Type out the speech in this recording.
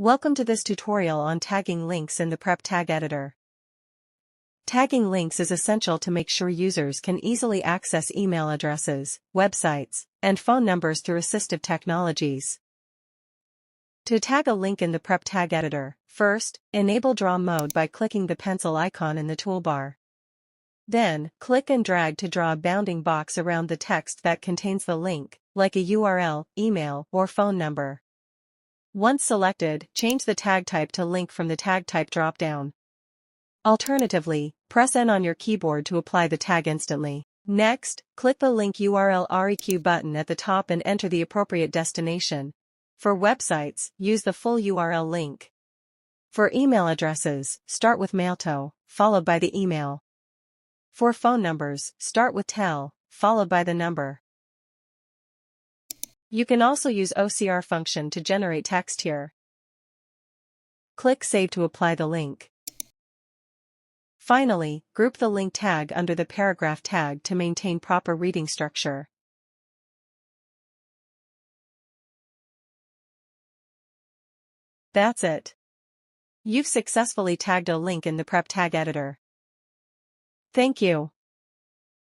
Welcome to this tutorial on tagging links in the Prep Tag Editor. Tagging links is essential to make sure users can easily access email addresses, websites, and phone numbers through assistive technologies. To tag a link in the Prep Tag Editor, first, enable Draw Mode by clicking the pencil icon in the toolbar. Then, click and drag to draw a bounding box around the text that contains the link, like a URL, email, or phone number. Once selected, change the tag type to Link from the Tag Type drop-down. Alternatively, press N on your keyboard to apply the tag instantly. Next, click the Link URL REQ button at the top and enter the appropriate destination. For websites, use the full URL link. For email addresses, start with Mailto, followed by the email. For phone numbers, start with tel, followed by the number. You can also use OCR function to generate text here. Click Save to apply the link. Finally, group the link tag under the paragraph tag to maintain proper reading structure. That's it. You've successfully tagged a link in the Prep Tag Editor. Thank you.